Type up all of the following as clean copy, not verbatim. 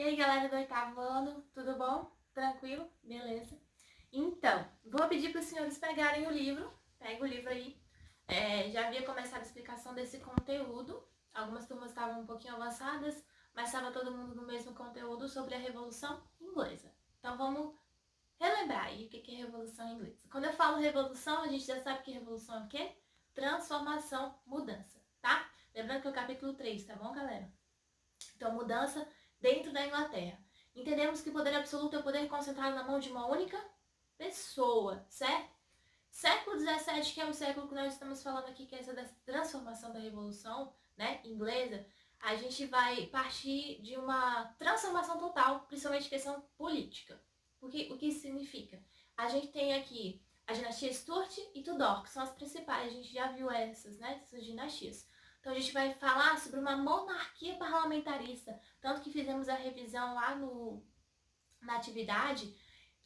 E aí, galera do oitavo ano, tudo bom? Tranquilo? Beleza? Então, vou pedir para os senhores pegarem o livro. Pega o livro aí. Já havia começado a explicação desse conteúdo. Algumas turmas estavam um pouquinho avançadas, mas estava todo mundo no mesmo conteúdo sobre a Revolução Inglesa. Então, vamos relembrar aí o que é Revolução Inglesa. Quando eu falo revolução, a gente já sabe que revolução é o quê? Transformação, mudança, tá? Lembrando que é o capítulo 3, tá bom, galera? Então, mudança dentro da Inglaterra. Entendemos que o poder absoluto é o poder concentrado na mão de uma única pessoa, certo? Século XVII, que é o século que nós estamos falando aqui, que é essa transformação da Revolução, né, inglesa, a gente vai partir de uma transformação total, principalmente questão política. Porque o que isso significa? A gente tem aqui a dinastia Stuart e Tudor, que são as principais, a gente já viu essas dinastias. Então a gente vai falar sobre uma monarquia parlamentarista, tanto que fizemos a revisão lá na atividade.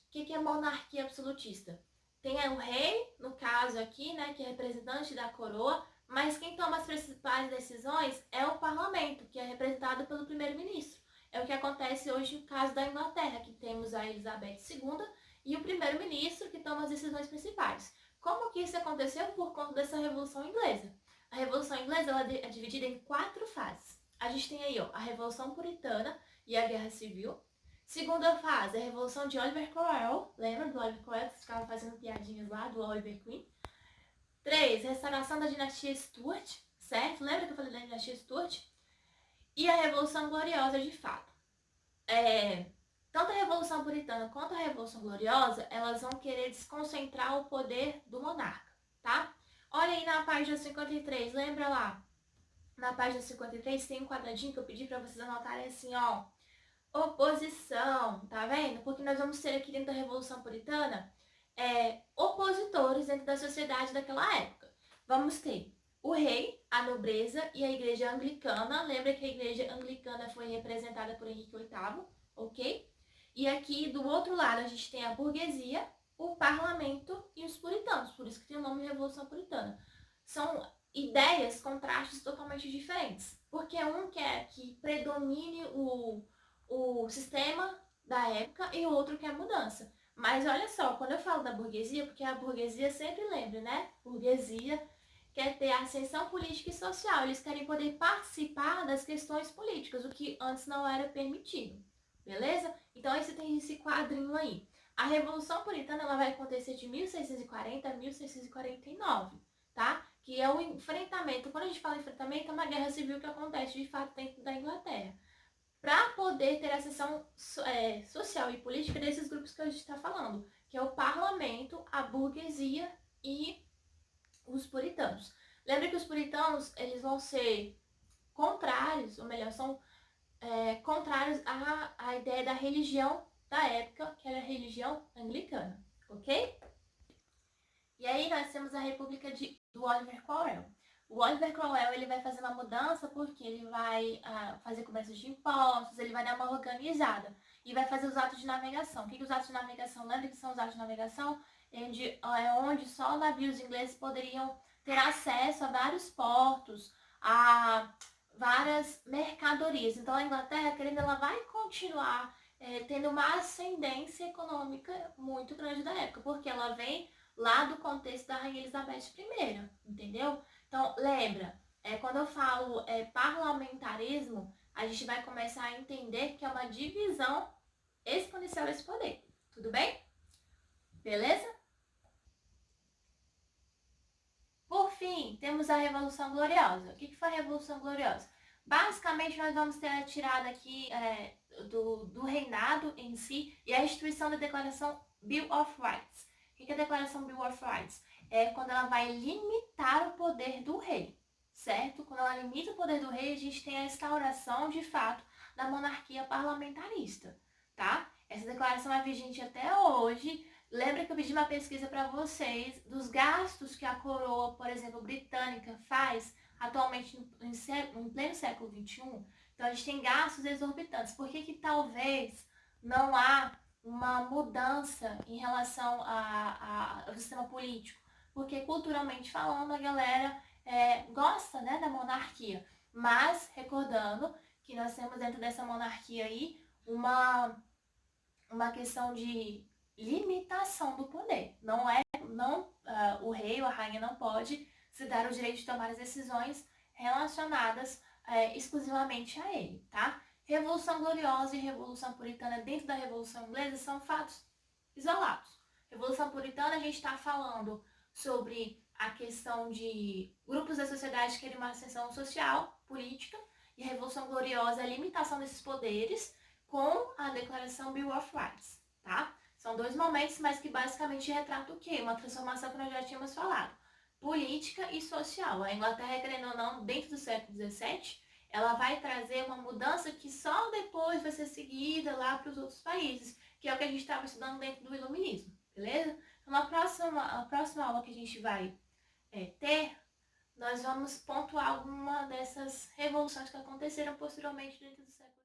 O que é monarquia absolutista? Tem o rei, no caso aqui, né, que é representante da coroa, mas quem toma as principais decisões é o parlamento, que é representado pelo primeiro-ministro. É o que acontece hoje no caso da Inglaterra, que temos a Elizabeth II e o primeiro-ministro que toma as decisões principais. Como que isso aconteceu? Por conta dessa Revolução Inglesa. A Revolução Inglesa ela é dividida em 4 fases. A gente tem aí a Revolução Puritana e a Guerra Civil. Segunda fase, a Revolução de Oliver Cromwell. Lembra do Oliver Cromwell, que ficava fazendo piadinhas lá, do Oliver Queen? 3, restauração da dinastia Stuart, certo? Lembra que eu falei da dinastia Stuart? E a Revolução Gloriosa, de fato. Tanto a Revolução Puritana quanto a Revolução Gloriosa, elas vão querer desconcentrar o poder do monarca, tá? Olha aí na página 53, lembra lá? Na página 53 tem um quadradinho que eu pedi para vocês anotarem assim, ó. Oposição, tá vendo? Porque nós vamos ter aqui dentro da Revolução Puritana opositores dentro da sociedade daquela época. Vamos ter o rei, a nobreza e a igreja anglicana. Lembra que a igreja anglicana foi representada por Henrique VIII, ok? E aqui do outro lado a gente tem a burguesia, o parlamento e os puritanos. Por isso que tem o nome de Revolução Puritana. São ideias, contrastes totalmente diferentes. Porque um quer que predomine o sistema da época e o outro quer mudança. Mas olha só, quando eu falo da burguesia, porque a burguesia sempre lembra, né? Burguesia quer ter ascensão política e social. Eles querem poder participar das questões políticas, o que antes não era permitido. Beleza? Então esse tem esse quadrinho aí. A Revolução Puritana ela vai acontecer de 1640 a 1649, tá? Que é o enfrentamento. Quando a gente fala enfrentamento, é uma guerra civil que acontece de fato dentro da Inglaterra. Para poder ter a seção social e política desses grupos que a gente está falando, que é o parlamento, a burguesia e os puritanos. Lembra que os puritanos eles vão ser contrários, ou melhor, são contrários à ideia da religião da época, que era a religião anglicana, ok? E aí nós temos a República do Oliver Cromwell. O Oliver Cromwell ele vai fazer uma mudança porque ele vai fazer comércio de impostos, ele vai dar uma organizada e vai fazer os atos de navegação. O que os atos de navegação? Lembra que são os atos de navegação? Onde só navios ingleses poderiam ter acesso a vários portos, a várias mercadorias. Então a Inglaterra, querendo, ela vai continuar tendo uma ascendência econômica muito grande da época, porque ela vem lá do contexto da Rainha Elizabeth I, entendeu? Então, lembra, quando eu falo parlamentarismo, a gente vai começar a entender que é uma divisão exponencial desse poder. Tudo bem? Beleza? Por fim, temos a Revolução Gloriosa. O que foi a Revolução Gloriosa? Basicamente, nós vamos ter a tirada aqui do reinado em si e a instituição da Declaração Bill of Rights. O que é a Declaração Bill of Rights? É quando ela vai limitar o poder do rei, certo? Quando ela limita o poder do rei, a gente tem a instauração, de fato, da monarquia parlamentarista, tá? Essa declaração é vigente até hoje. Lembra que eu pedi uma pesquisa para vocês dos gastos que a coroa, por exemplo, britânica faz atualmente em pleno século XXI? Então, a gente tem gastos exorbitantes. Por que talvez não há uma mudança em relação ao sistema político? Porque, culturalmente falando, a galera gosta, né, da monarquia. Mas, recordando que nós temos dentro dessa monarquia aí uma questão de limitação do poder. O rei ou a rainha não pode se dar o direito de tomar as decisões relacionadas exclusivamente a ele, tá? Revolução Gloriosa e Revolução Puritana dentro da Revolução Inglesa são fatos isolados. Revolução Puritana, a gente está falando sobre a questão de grupos da sociedade que querem uma ascensão social, política, e a Revolução Gloriosa é a limitação desses poderes com a Declaração Bill of Rights, tá? São dois momentos, mas que basicamente retratam o quê? Uma transformação que nós já tínhamos falado. Política e social. A Inglaterra, querendo ou não, dentro do século XVII, ela vai trazer uma mudança que só depois vai ser seguida lá para os outros países, que é o que a gente estava estudando dentro do Iluminismo, beleza? Então, na próxima aula que a gente vai ter, nós vamos pontuar alguma dessas revoluções que aconteceram posteriormente dentro do século